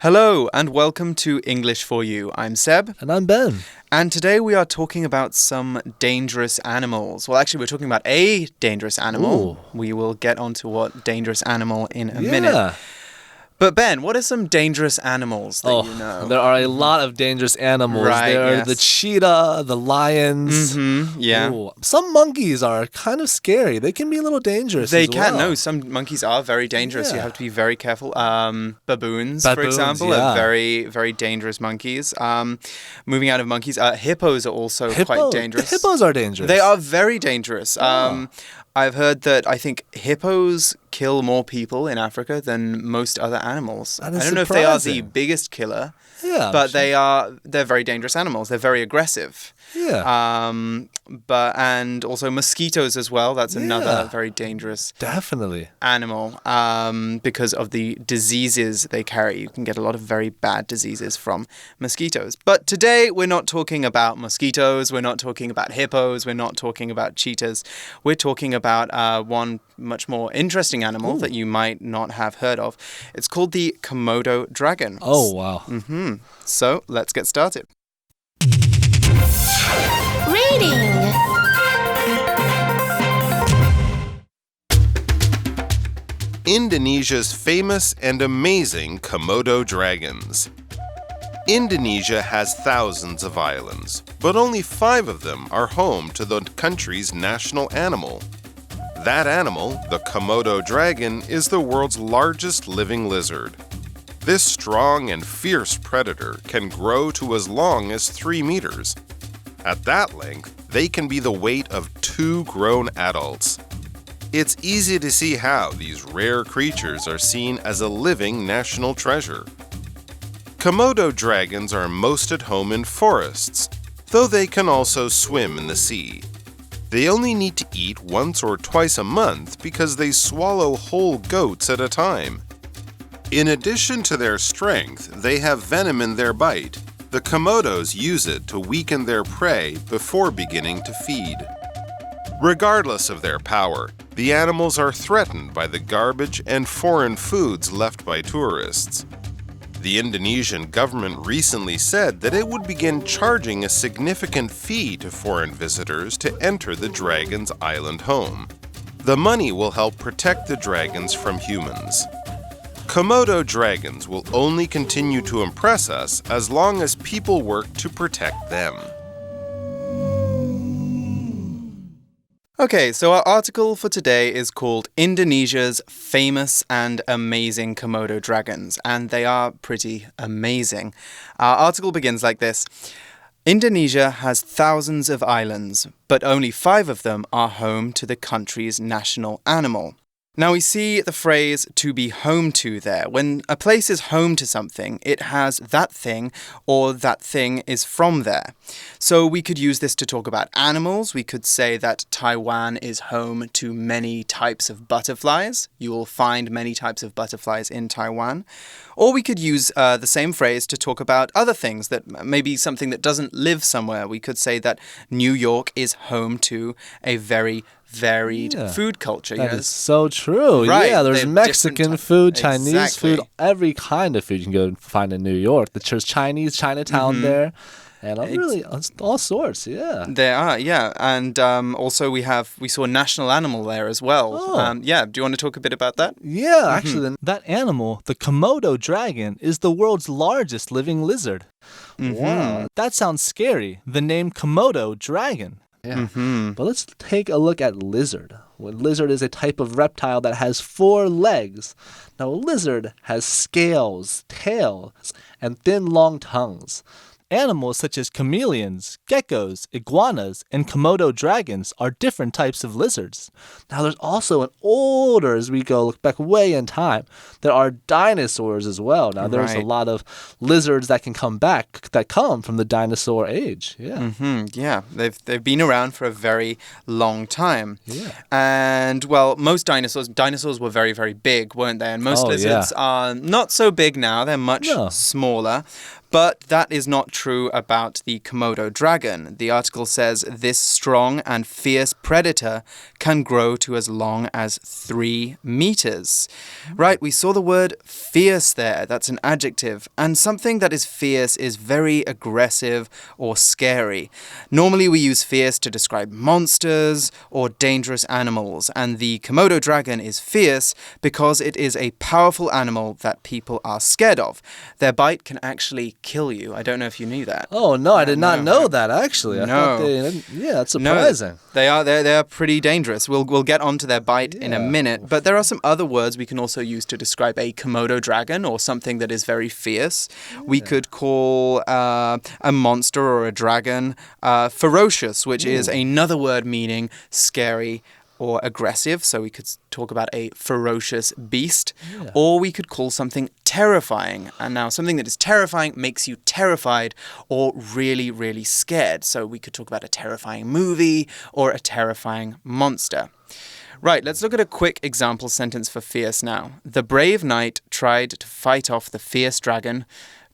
Hello and welcome to English for You. I'm Seb. And I'm Ben. And today we are talking about some dangerous animals. Well, actually, we're talking about a dangerous animal. Ooh. We will get onto what dangerous animal in a minute. But Ben, what are some dangerous animals that you know? There are a lot of dangerous animals. Right, there are the cheetah, the lions. Yeah. Ooh. Some monkeys are kind of scary. They can be a little dangerous They as well. can. No, some monkeys are very dangerous. Yeah. You have to be very careful. Baboons, for example, yeah. are very, very dangerous monkeys. Moving out of monkeys, hippos are also quite dangerous. The hippos are dangerous. They are very dangerous. I've heard that I think hippos kill more people in Africa than most other animals. I don't know if they are the biggest killer, but they're very dangerous animals. They're very aggressive. Yeah. And also mosquitoes as well. That's another very dangerous animal because of the diseases they carry. You can get a lot of very bad diseases from mosquitoes. But today we're not talking about mosquitoes. We're not talking about hippos. We're not talking about cheetahs. We're talking about one much more interesting animal that you might not have heard of. It's called the Komodo dragon. Oh, wow. So let's get started. Reading. Indonesia's famous and amazing Komodo dragons. Indonesia has thousands of islands, but only 5 of them are home to the country's national animal. That animal, the Komodo dragon, is the world's largest living lizard. This strong and fierce predator can grow to as long as 3 meters. At that length, they can be the weight of 2 grown adults. It's easy to see how these rare creatures are seen as a living national treasure. Komodo dragons are most at home in forests, though they can also swim in the sea. They only need to eat once or twice a month because they swallow whole goats at a time. In addition to their strength, they have venom in their bite. The Komodos use it to weaken their prey before beginning to feed. Regardless of their power, the animals are threatened by the garbage and foreign foods left by tourists. The Indonesian government recently said that it would begin charging a significant fee to foreign visitors to enter the dragon's island home. The money will help protect the dragons from humans. Komodo dragons will only continue to impress us as long as people work to protect them. Okay, so our article for today is called Indonesia's Famous and Amazing Komodo Dragons, and they are pretty amazing. Our article begins like this. Indonesia has thousands of islands, but only 5 of them are home to the country's national animal. Now we see the phrase to be home to there. When a place is home to something, it has that thing or that thing is from there. So we could use this to talk about animals. We could say that Taiwan is home to many types of butterflies. You will find many types of butterflies in Taiwan. Or we could use the same phrase to talk about other things, that maybe something that doesn't live somewhere. We could say that New York is home to a very varied food culture. That is so true. Right. Yeah, there's Mexican food, Chinese food, every kind of food you can go find in New York. There's Chinese Chinatown there. And really, all sorts, There are, and also we saw a national animal there as well. Do you want to talk a bit about that? Yeah, actually, that animal, the Komodo dragon, is the world's largest living lizard. Wow, that sounds scary. The name Komodo dragon. Yeah. But let's take a look at lizard. Well, lizard is a type of reptile that has 4 legs. Now, a lizard has scales, tails, and thin, long tongues. Animals such as chameleons, geckos, iguanas, and Komodo dragons are different types of lizards. Now, there's also an older, as we go look back way in time, there are dinosaurs as well. Now, there's a lot of lizards that can come back, that come from the dinosaur age. They've been around for a very long time. And, well, most dinosaurs were very, very big, weren't they? And most lizards are not so big now. They're much smaller. But that is not true about the Komodo dragon. The article says this strong and fierce predator can grow to as long as 3 meters. Right, we saw the word fierce there. That's an adjective. And something that is fierce is very aggressive or scary. Normally we use fierce to describe monsters or dangerous animals. And the Komodo dragon is fierce because it is a powerful animal that people are scared of. Their bite can actually kill you. I don't know if you knew that. Oh, no, I did not know that, actually. I thought that's surprising. No, they are pretty dangerous. We'll get onto their bite in a minute. But there are some other words we can also use to describe a Komodo dragon or something that is very fierce. We could call a monster or a dragon ferocious, which is another word meaning scary or aggressive, so we could talk about a ferocious beast, or we could call something terrifying. And now something that is terrifying makes you terrified or really, really scared. So we could talk about a terrifying movie or a terrifying monster. Right, let's look at a quick example sentence for fierce now. The brave knight tried to fight off the fierce dragon,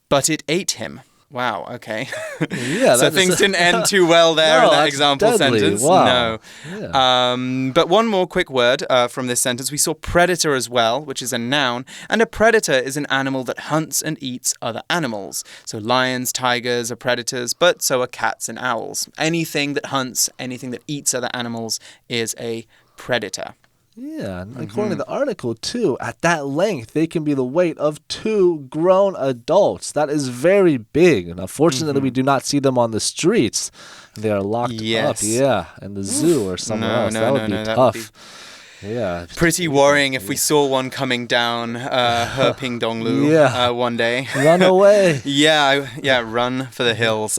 but it ate him. Wow, okay. So things didn't end too well there in that example sentence. Wow. No. But one more quick word from this sentence. We saw predator as well, which is a noun. And a predator is an animal that hunts and eats other animals. So lions, tigers are predators, but so are cats and owls. Anything that hunts, anything that eats other animals is a predator. Yeah, according to the article, too, at that length, they can be the weight of 2 grown adults. That is very big. And unfortunately, we do not see them on the streets. They are locked up, in the zoo or somewhere else. That would be tough. Yeah. Pretty worrying if we saw one coming down Hepingdonglu one day. Run away. Run for the hills.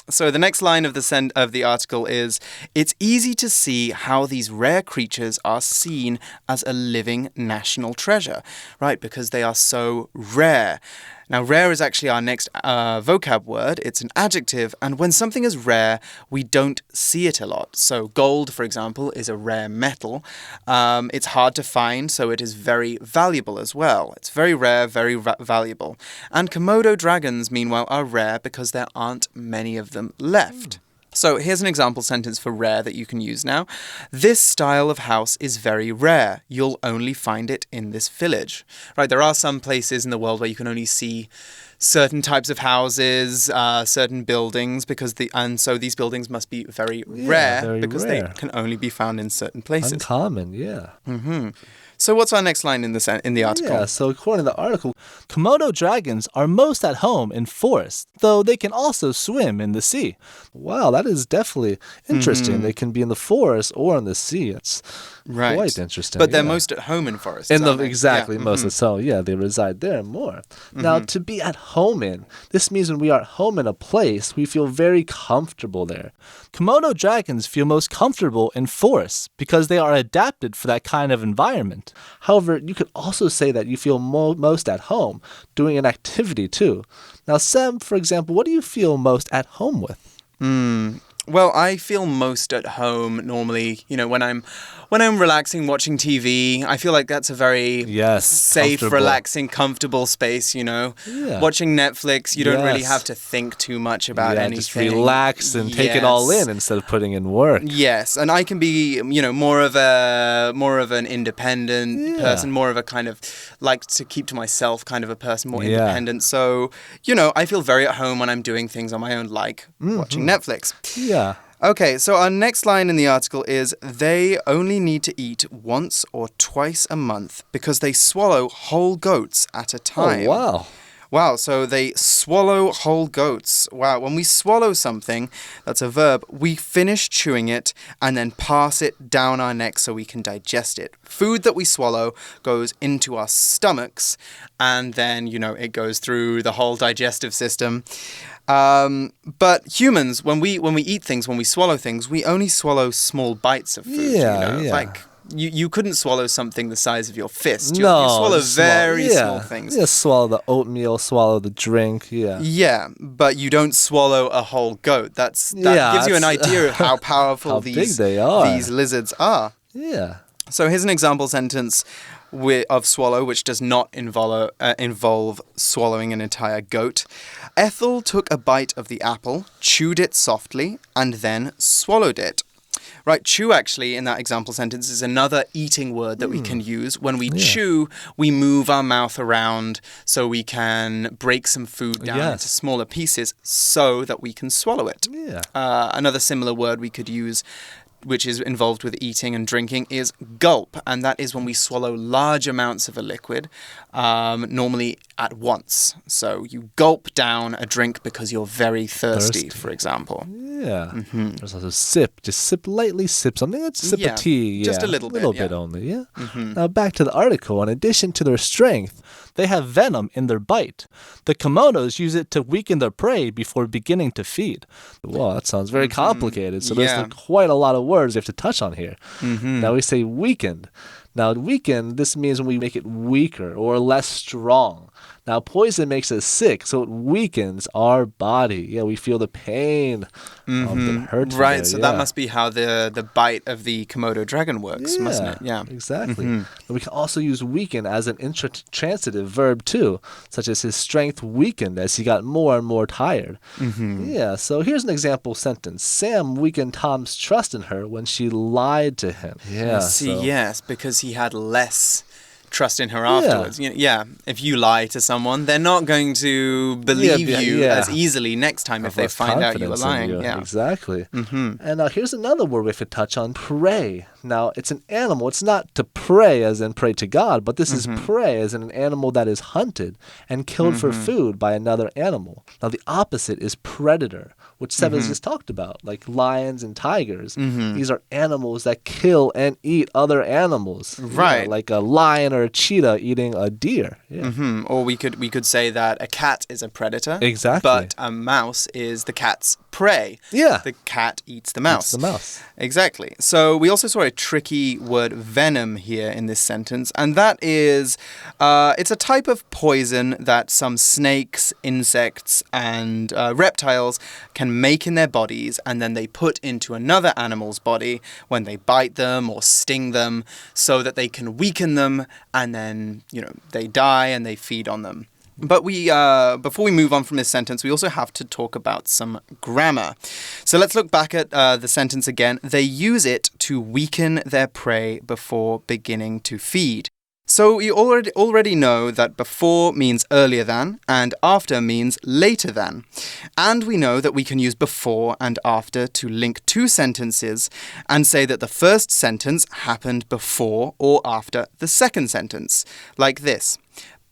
So the next line of the article is, it's easy to see how these rare creatures are seen as a living national treasure, right? Because they are so rare. Now, rare is actually our next vocab word. It's an adjective, and when something is rare, we don't see it a lot. So gold, for example, is a rare metal. It's hard to find, so it is very valuable as well. It's very rare, very valuable. And Komodo dragons, meanwhile, are rare because there aren't many of them left. So here's an example sentence for rare that you can use now. This style of house is very rare. You'll only find it in this village. Right, there are some places in the world where you can only see certain types of houses, certain buildings, and so these buildings must be very rare because they can only be found in certain places. Uncommon, yeah. So what's our next line in the article? Yeah, so according to the article, Komodo dragons are most at home in forests, though they can also swim in the sea. Wow, that is definitely interesting. They can be in the forest or in the sea. It's quite interesting. But they're most at home in forests, Exactly, most of the so they reside there more. Now, to be at home in, this means when we are at home in a place, we feel very comfortable there. Komodo dragons feel most comfortable in forests because they are adapted for that kind of environment. However, you could also say that you feel most at home doing an activity too. Now, Sam, for example, what do you feel most at home with? Well, I feel most at home normally, when I'm relaxing, watching TV. I feel like that's a very safe, relaxing, comfortable space, Watching Netflix, you don't really have to think too much about anything. Just relax and take it all in instead of putting in work. Yes, and I can be, more of an independent person, more of a kind of like to keep to myself kind of a person, more independent. So, I feel very at home when I'm doing things on my own, like watching Netflix. Yeah. Okay, so our next line in the article is, they only need to eat once or twice a month because they swallow whole goats at a time. Oh, wow. Wow, so they swallow whole goats. Wow, when we swallow something, that's a verb, we finish chewing it and then pass it down our neck so we can digest it. Food that we swallow goes into our stomachs and then, it goes through the whole digestive system. But humans, when we eat things, when we swallow things, we only swallow small bites of food. Like you couldn't swallow something the size of your fist. You swallow very small things. Yeah, swallow the oatmeal, swallow the drink. Yeah, but you don't swallow a whole goat. That gives you an idea of how powerful how big they are. These lizards are. Yeah. So here's an example sentence of swallow, which does not involve swallowing an entire goat. Ethel took a bite of the apple, chewed it softly, and then swallowed it. Right, chew actually in that example sentence is another eating word that we can use. When we chew, we move our mouth around so we can break some food down into smaller pieces so that we can swallow it. Yeah. Another similar word we could use, which is involved with eating and drinking, is gulp. And that is when we swallow large amounts of a liquid, normally at once. So you gulp down a drink because you're very thirsty. For example. Yeah. There's also sip. Just sip lightly, sip something. Let's sip a tea. Just a little bit. A little bit only, yeah. Now back to the article. In addition to their strength, they have venom in their bite. The Komodos use it to weaken their prey before beginning to feed. Wow, that sounds very complicated. So there's quite a lot of words we have to touch on here. Now we say weakened. Now weakened, this means when we make it weaker or less strong. Now, poison makes us sick, so it weakens our body. Yeah, we feel the pain of the hurt. Right, so that must be how the bite of the Komodo dragon works, mustn't it? Yeah, exactly. We can also use weaken as an intransitive verb too, such as his strength weakened as he got more and more tired. Yeah, so here's an example sentence. Sam weakened Tom's trust in her when she lied to him. Yeah, yes, because he had less trust in her afterwards. Yeah, if you lie to someone, they're not going to believe you as easily next time if they find out you were lying. Yeah, exactly. And now here's another word we have to touch on, prey. Now, it's an animal. It's not to pray as in pray to God, but this is prey as in an animal that is hunted and killed for food by another animal. Now, the opposite is predator, which Seb has just talked about, like lions and tigers. These are animals that kill and eat other animals. Right. Like a lion or a cheetah eating a deer. Yeah. Or we could say that a cat is a predator. Exactly. But a mouse is the cat's prey. Yeah. The cat eats the mouse. Eats the mouse. Exactly. So we also saw a tricky word venom here in this sentence, and that is, it's a type of poison that some snakes, insects, and reptiles can make in their bodies, and then they put into another animal's body when they bite them or sting them, so that they can weaken them, and then, they die and they feed on them. But before we move on from this sentence, we also have to talk about some grammar. So let's look back at the sentence again. They use it to weaken their prey before beginning to feed. So we already know that before means earlier than and after means later than. And we know that we can use before and after to link two sentences and say that the first sentence happened before or after the second sentence, like this.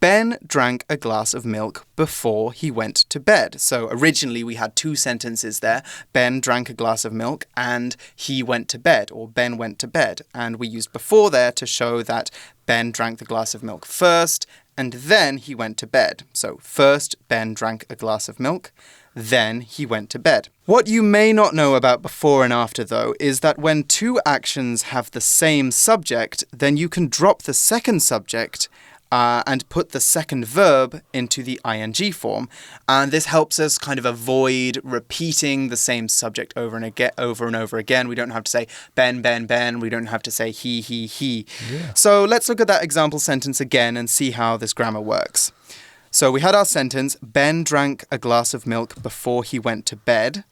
Ben drank a glass of milk before he went to bed. So originally we had two sentences there. Ben drank a glass of milk and he went to bed, or Ben went to bed. And we used before there to show that Ben drank the glass of milk first and then he went to bed. So first Ben drank a glass of milk, then he went to bed. What you may not know about before and after, though, is that when two actions have the same subject, then you can drop the second subject and put the second verb into the ing form. And this helps us kind of avoid repeating the same subject over and over again. We don't have to say Ben, Ben, Ben. We don't have to say he. Yeah. So let's look at that example sentence again and see how this grammar works. So we had our sentence, Ben drank a glass of milk before he went to bed.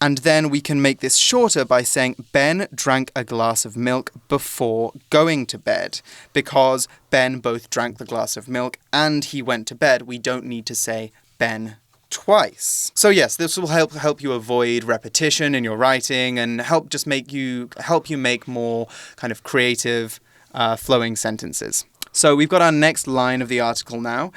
And then we can make this shorter by saying Ben drank a glass of milk before going to bed. Because Ben both drank the glass of milk and he went to bed, we don't need to say Ben twice. So yes, this will help you avoid repetition in your writing and help you make more kind of creative, flowing sentences. So we've got our next line of the article now.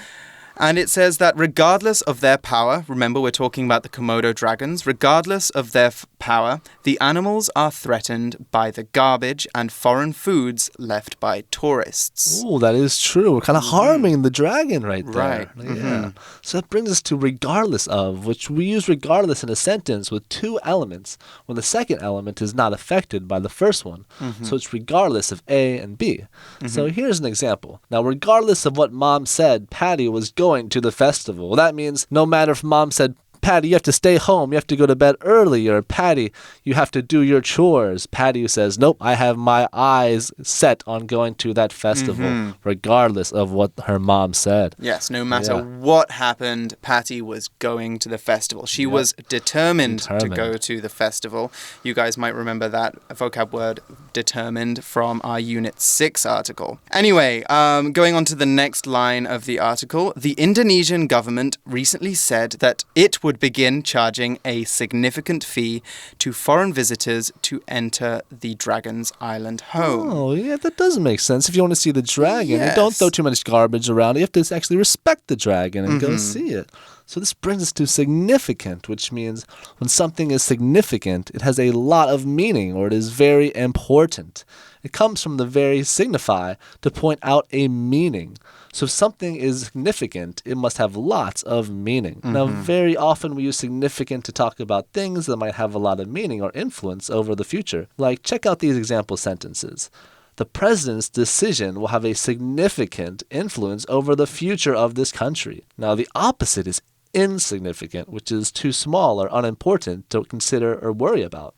And it says that regardless of their power, remember we're talking about the Komodo dragons, regardless of their power, the animals are threatened by the garbage and foreign foods left by tourists. Oh, that is true. We're kind of harming the dragon right there. Right. Yeah. So that brings us to regardless of, which we use regardless in a sentence with two elements when the second element is not affected by the first one. So it's regardless of A and B. So here's an example. Now, regardless of what Mom said, Patty was going to the festival. That means no matter if Mom said Patty, you have to stay home. You have to go to bed early. Or Patty, you have to do your chores. Patty says, nope, I have my eyes set on going to that festival, regardless of what her mom said. Yes, no matter what happened, Patty was going to the festival. She was determined to go to the festival. You guys might remember that vocab word determined from our Unit 6 article. Anyway, going on to the next line of the article, the Indonesian government recently said that it would begin charging a significant fee to foreign visitors to enter the dragon's island home. Oh, yeah, that does make sense. If you want to see the dragon, and don't throw too much garbage around. You have to actually respect the dragon and go see it. So this brings us to significant, which means when something is significant, it has a lot of meaning, or it is very important. It comes from the very signify, to point out a meaning. So if something is significant, it must have lots of meaning. Now, very often we use significant to talk about things that might have a lot of meaning or influence over the future. Like, check out these example sentences. The president's decision will have a significant influence over the future of this country. Now, the opposite is insignificant, which is too small or unimportant to consider or worry about.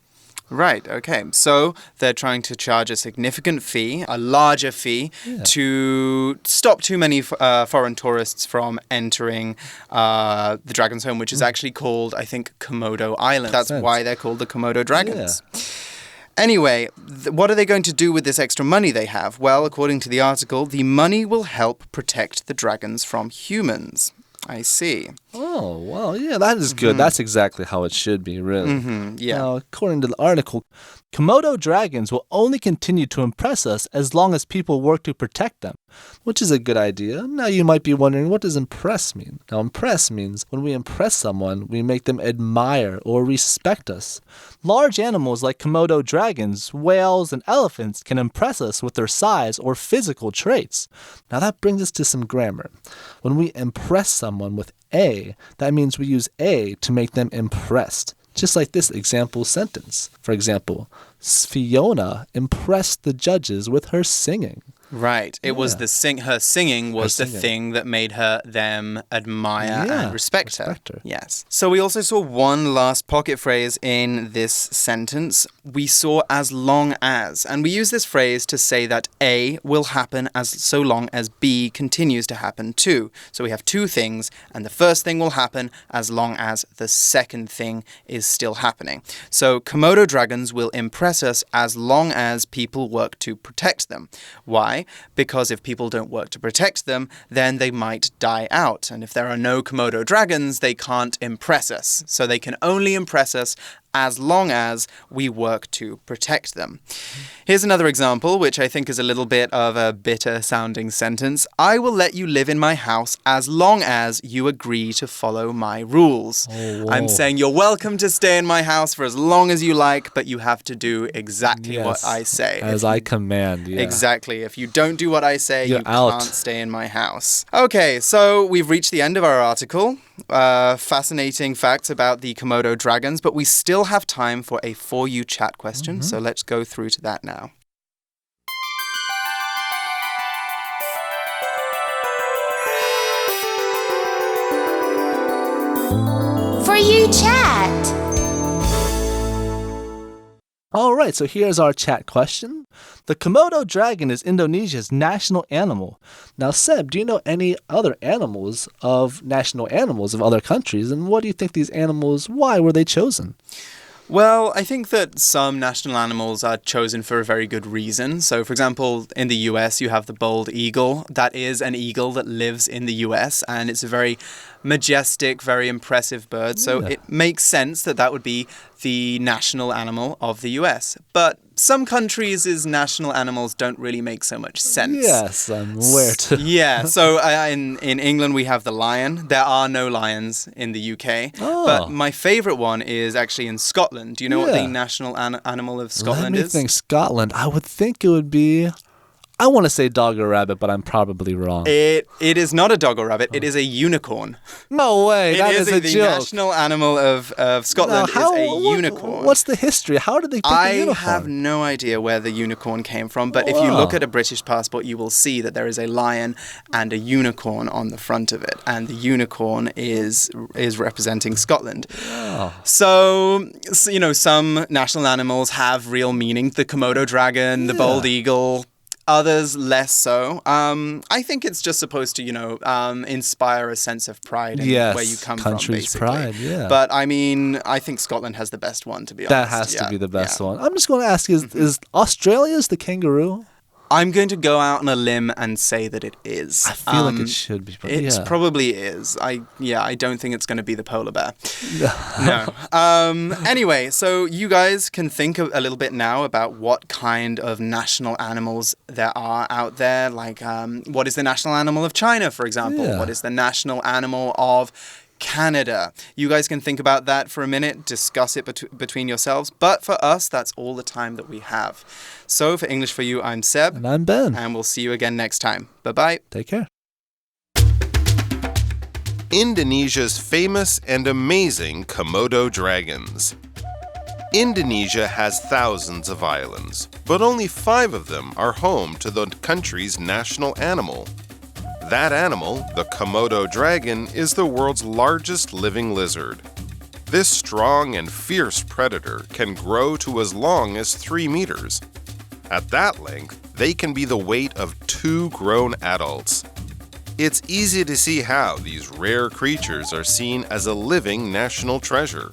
Right, okay. So they're trying to charge a significant fee, a larger fee, to stop too many foreign tourists from entering the Dragon's Home, which is actually called, I think, Komodo Island. That's why they're called the Komodo Dragons. Yeah. Anyway, what are they going to do with this extra money they have? Well, according to the article, the money will help protect the dragons from humans. I see. Oh, well, yeah, that is good. That's exactly how it should be, really. Now, according to the article, Komodo dragons will only continue to impress us as long as people work to protect them, which is a good idea. Now, you might be wondering, what does impress mean? Now, impress means when we impress someone, we make them admire or respect us. Large animals like Komodo dragons, whales, and elephants can impress us with their size or physical traits. Now, that brings us to some grammar. When we impress someone with a, that means we use a to make them impressed. Just like this example sentence. For example, Fiona impressed the judges with her singing. Right. It was her singing was the thing that made them admire and respect her. Yes. So we also saw one last pocket phrase in this sentence. We saw as long as. And we use this phrase to say that A will happen so long as B continues to happen too. So we have two things, and the first thing will happen as long as the second thing is still happening. So Komodo dragons will impress us as long as people work to protect them. Why? Because if people don't work to protect them, then they might die out. And if there are no Komodo dragons, they can't impress us. So they can only impress us as long as we work to protect them. Here's another example, which I think is a little bit of a bitter-sounding sentence. I will let you live in my house as long as you agree to follow my rules. I'm saying you're welcome to stay in my house for as long as you like, but you have to do exactly what I say. As I command, Exactly. If you don't do what I say, you can't stay in my house. Okay, so we've reached the end of our article. Fascinating facts about the Komodo dragons, but we still have time for a For You chat question, so let's go through to that now. For You chat. All right, so here's our chat question. The Komodo dragon is Indonesia's national animal. Now, Seb, do you know any other national animals of other countries? And what do you think these animals, why were they chosen? Well, I think that some national animals are chosen for a very good reason. So, for example, in the US, you have the bald eagle. That is an eagle that lives in the US, and it's a very majestic, very impressive bird. So it makes sense that that would be the national animal of the US. But some countries' national animals don't really make so much sense. Yes, I'm aware too. Yeah, so in England we have the lion. There are no lions in the UK. But my favorite one is actually in Scotland. Do you know what the national animal of Scotland is? Let me think. Scotland. I would think it would be I want to say dog or rabbit, but I'm probably wrong. It is not a dog or rabbit. It is a unicorn. No way. That is a the joke. national animal of Scotland is a unicorn. What's the history? How did they pick a unicorn? I have no idea where the unicorn came from, but if you look at a British passport, you will see that there is a lion and a unicorn on the front of it, and the unicorn is representing Scotland. So, you know, some national animals have real meaning. The Komodo dragon, the bald eagle. Others less so. I think it's just supposed to, you know, inspire a sense of pride in where you come from, basically. Country's pride, yeah. But I mean, I think Scotland has the best one, to be honest. That has to be the best one. I'm just going to ask you, is Australia's the kangaroo? I'm going to go out on a limb and say that it is. I feel like it should be. It probably is. I don't think it's going to be the polar bear. No. Anyway, so you guys can think a little bit now about what kind of national animals there are out there. Like, what is the national animal of China, for example? Yeah. What is the national animal of Canada? You guys can think about that for a minute, discuss it between yourselves. But for us, that's all the time that we have. So for English for You, I'm Seb. And I'm Ben. And we'll see you again next time. Bye-bye. Take care. Indonesia's famous and amazing Komodo dragons. Indonesia has thousands of islands, but only 5 of them are home to the country's national animal. That animal, the Komodo dragon, is the world's largest living lizard. This strong and fierce predator can grow to as long as 3 meters. At that length, they can be the weight of 2 grown adults. It's easy to see how these rare creatures are seen as a living national treasure.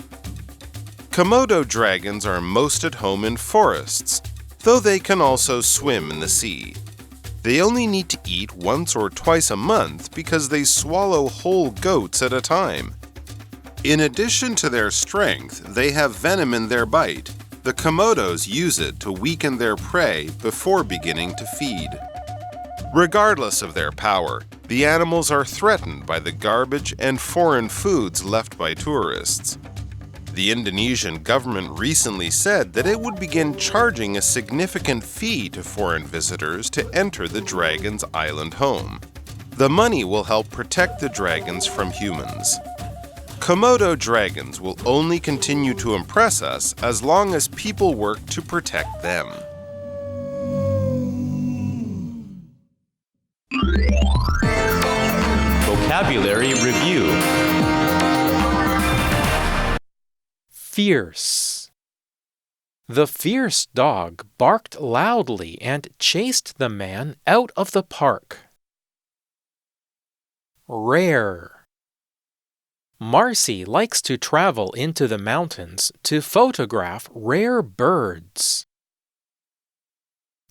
Komodo dragons are most at home in forests, though they can also swim in the sea. They only need to eat once or twice a month because they swallow whole goats at a time. In addition to their strength, they have venom in their bite. The Komodos use it to weaken their prey before beginning to feed. Regardless of their power, the animals are threatened by the garbage and foreign foods left by tourists. The Indonesian government recently said that it would begin charging a significant fee to foreign visitors to enter the dragon's island home. The money will help protect the dragons from humans. Komodo dragons will only continue to impress us as long as people work to protect them. Vocabulary Review. Fierce. The fierce dog barked loudly and chased the man out of the park. Rare. Marcy likes to travel into the mountains to photograph rare birds.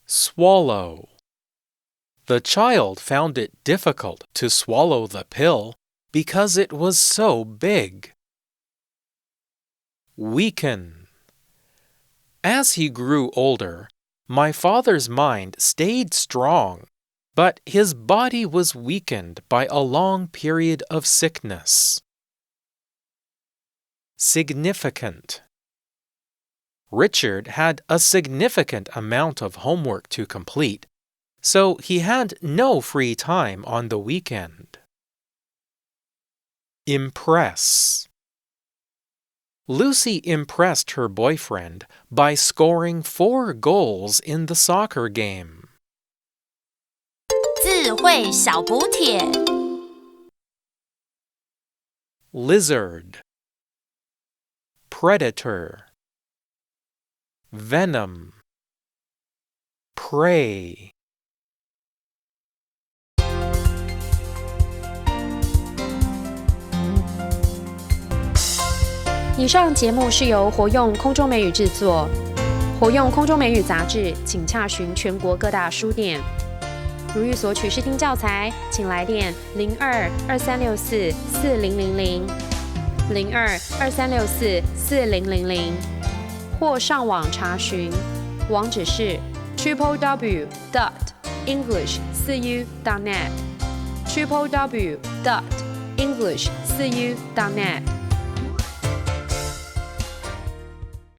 Swallow. The child found it difficult to swallow the pill because it was so big. Weaken. As he grew older, my father's mind stayed strong, but his body was weakened by a long period of sickness. Significant. Richard had a significant amount of homework to complete, so he had no free time on the weekend. Impress. Lucy impressed her boyfriend by scoring 4 goals in the soccer game. 智慧小补帖 Lizard. Predator. Venom. Prey. 以上节目是由活用空中美语制作，活用空中美语杂志，请洽询全国各大书店。如欲索取试听教材，请来电02-2364-4000 02-2364-4000，或上网查询，网址是 www.english4u.net www.english4u.net